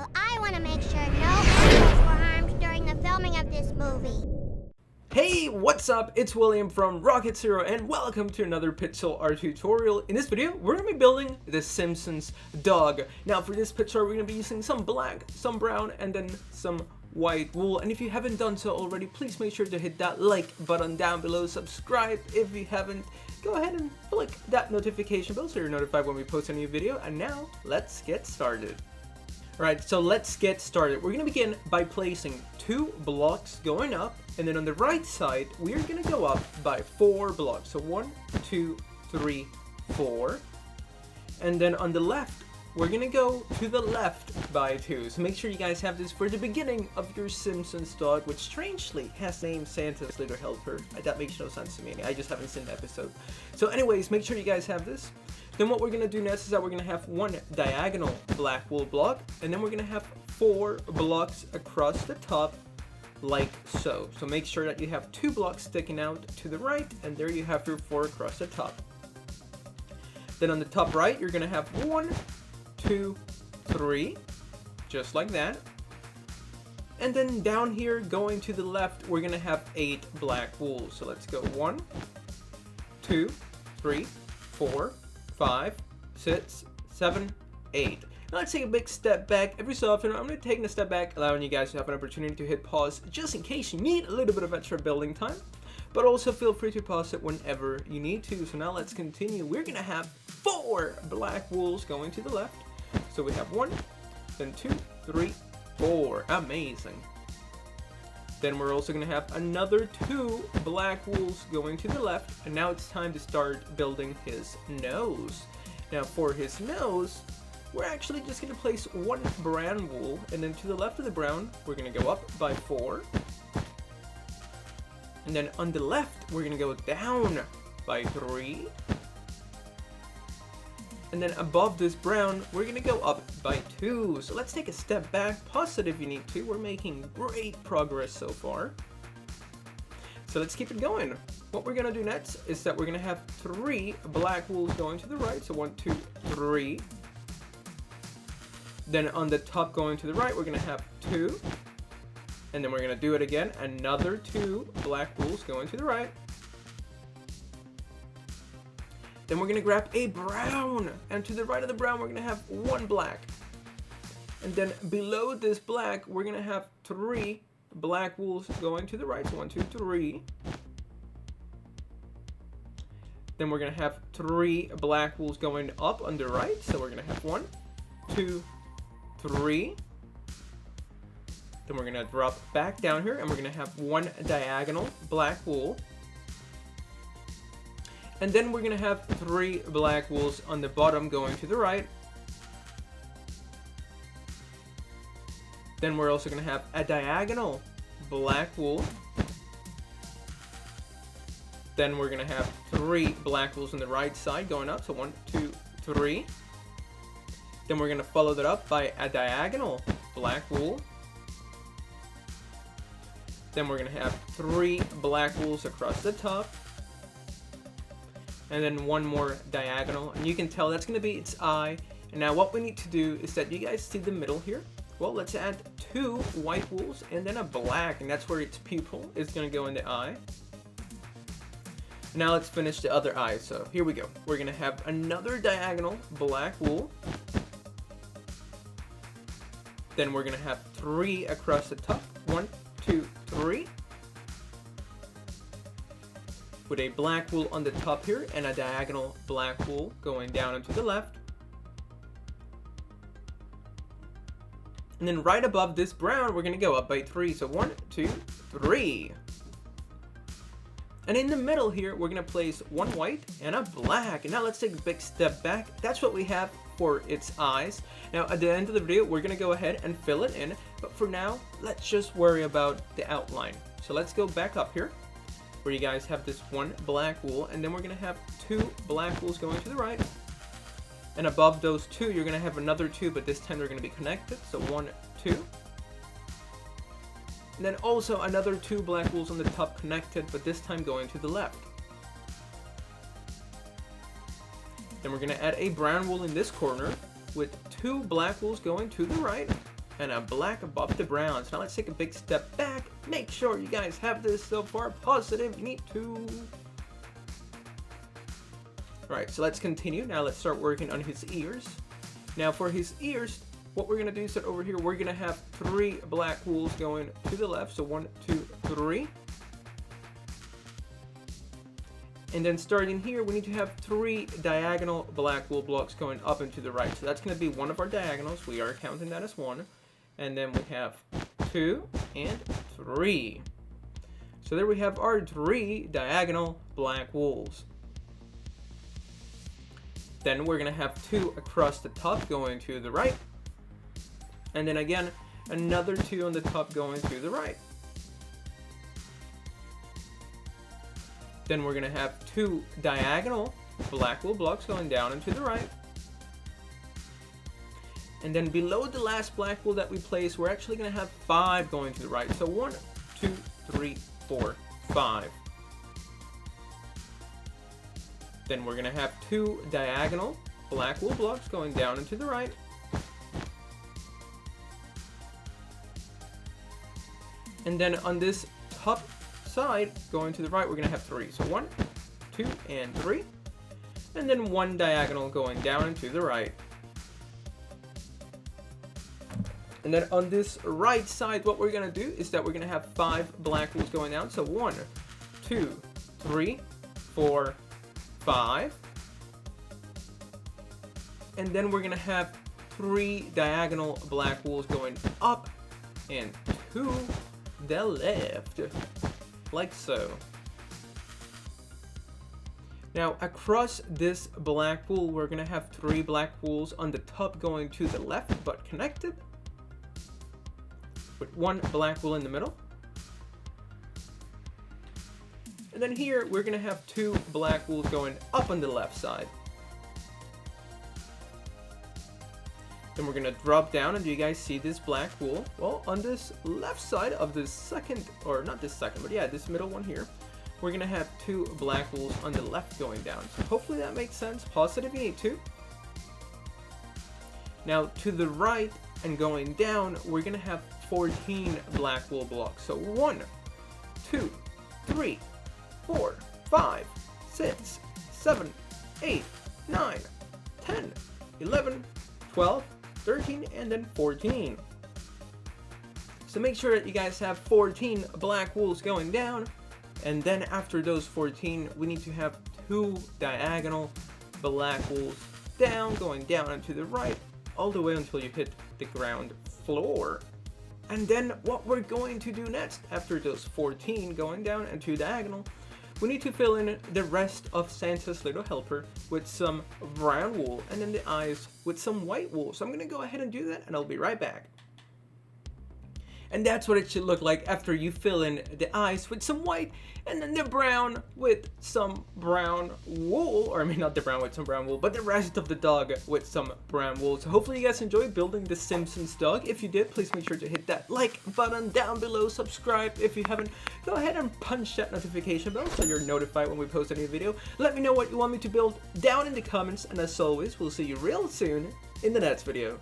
Well, I want to make sure no animals were harmed during the filming of this movie. Hey, what's up? It's William from Rocket Zero and welcome to another pixel art tutorial. In this video, we're going to be building the Simpsons dog. Now for this pixel art, we're going to be using some black, some brown, and then some white wool. And if you haven't done so already, please make sure to hit that like button down below, subscribe if you haven't, go ahead and click that notification bell so you're notified when we post a new video. And now, let's get started. Alright, so let's get started. We're going to begin by placing 2 blocks going up, and then on the right side, we're going to go up by 4 blocks. So 1, 2, 3, 4. And then on the left, we're going to go to the left by 2. So make sure you guys have this for the beginning of your Simpsons dog, which strangely has named Santa's little helper. That makes no sense to me. I just haven't seen the episode. So anyways, make sure you guys have this. Then what we're going to do next is that we're going to have 1 diagonal black wool block, and then we're going to have 4 blocks across the top like so. So make sure that you have 2 blocks sticking out to the right, and there you have your 4 across the top. Then on the top right, you're going to have 1, 2, 3, just like that. And then down here, going to the left, we're going to have 8 black wool. So let's go 1, 2, 3, 4, 5, 6, 7, 8. Now let's take a big step back. Every so often, I'm going to take a step back, allowing you guys to have an opportunity to hit pause just in case you need a little bit of extra building time. But also feel free to pause it whenever you need to. So now let's continue. We're going to have 4 black wools going to the left. So we have 1, then 2, 3, 4. Amazing. Then we're also going to have another 2 black wools going to the left. And now it's time to start building his nose. Now for his nose, we're actually just going to place 1 brown wool. And then to the left of the brown, we're going to go up by 4. And then on the left, we're going to go down by 3. And then above this brown, we're going to go up by 2. So let's take a step back, pause it if you need to. We're making great progress so far. So let's keep it going. What we're going to do next is that we're going to have 3 black wools going to the right. So 1, 2, 3. Then on the top going to the right, we're going to have 2. And then we're going to do it again. Another 2 black wools going to the right. Then we're going to grab a brown, and to the right of the brown, we're going to have 1 black. And then below this black, we're going to have 3 black wools going to the right. So 1, 2, 3. Then we're going to have 3 black wools going up on the right. So we're going to have 1, 2, 3. Then we're going to drop back down here, and we're going to have 1 diagonal black wool. And then we're going to have 3 black wools on the bottom going to the right. Then we're also going to have a diagonal black wool. Then we're going to have 3 black wools on the right side going up. So 1, 2, 3. Then we're going to follow that up by a diagonal black wool. Then we're going to have 3 black wools across the top. And then 1 more diagonal, and you can tell that's going to be its eye. And now what we need to do is that you guys see the middle here. Well, let's add 2 white wools and then a black, and that's where its pupil is going to go in the eye. Now let's finish the other eye. So here we go. We're going to have another diagonal black wool. Then we're going to have 3 across the top. 1, 2, 3. With a black wool on the top here and a diagonal black wool going down and to the left. And then right above this brown, we're going to go up by 3. So 1, 2, 3. And in the middle here, we're going to place 1 white and a black. And now let's take a big step back. That's what we have for its eyes. Now at the end of the video, we're going to go ahead and fill it in. But for now, let's just worry about the outline. So let's go back up here, where you guys have this 1 black wool, and then we're going to have 2 black wools going to the right. And above those 2, you're going to have another 2, but this time they're going to be connected. So 1, 2. And then also another 2 black wools on the top connected, but this time going to the left. Then we're going to add a brown wool in this corner with 2 black wools going to the right. and a black above the brown. So now let's take a big step back. Make sure you guys have this so far positive. You need to. Alright, so let's continue. Now let's start working on his ears. Now for his ears, what we're going to do is that over here, we're going to have 3 black wools going to the left. So 1, 2, 3. And then starting here, we need to have 3 diagonal black wool blocks going up and to the right. So that's going to be one of our diagonals. We are counting that as 1. And then we have 2 and 3. So there we have our 3 diagonal black wools. Then we're going to have 2 across the top going to the right. And then again, another 2 on the top going to the right. Then we're going to have 2 diagonal black wool blocks going down and to the right. And then below the last black wool that we place, we're actually going to have 5 going to the right. So 1, 2, 3, 4, 5. Then we're going to have 2 diagonal black wool blocks going down and to the right. And then on this top side going to the right, we're going to have 3. So 1, 2, and 3. And then 1 diagonal going down and to the right. And then on this right side, what we're going to do is that we're going to have 5 black wools going down. So 1, 2, 3, 4, 5. And then we're going to have 3 diagonal black wools going up and to the left, like so. Now across this black wool, we're going to have 3 black wools on the top going to the left but connected, with 1 black wool in the middle. And then here we're going to have 2 black wools going up on the left side. Then we're going to drop down, and do you guys see this black wool? Well, on this left side of this second, or not this second, but yeah, this middle one here, we're going to have 2 black wools on the left going down. So hopefully that makes sense. Pause it if you need to. Now to the right and going down, we're going to have 14 black wool blocks. So 1, 2, 3, 4, 5, 6, 7, 8, 9, 10, 11, 12, 13, and then 14. So make sure that you guys have 14 black wools going down, and then after those 14, we need to have 2 diagonal black wools down, going down and to the right, all the way until you hit the ground floor. And then what we're going to do next, after those 14 going down and 2 diagonal, we need to fill in the rest of Santa's little helper with some brown wool, and then the eyes with some white wool. So I'm going to go ahead and do that, and I'll be right back. And that's what it should look like after you fill in the eyes with some white, and then the brown with some brown wool, or I mean not the brown with some brown wool, but the rest of the dog with some brown wool. So hopefully you guys enjoyed building the Simpsons dog. If you did, please make sure to hit that like button down below, subscribe if you haven't, go ahead and punch that notification bell so you're notified when we post a new video. Let me know what you want me to build down in the comments, and as always, we'll see you real soon in the next video.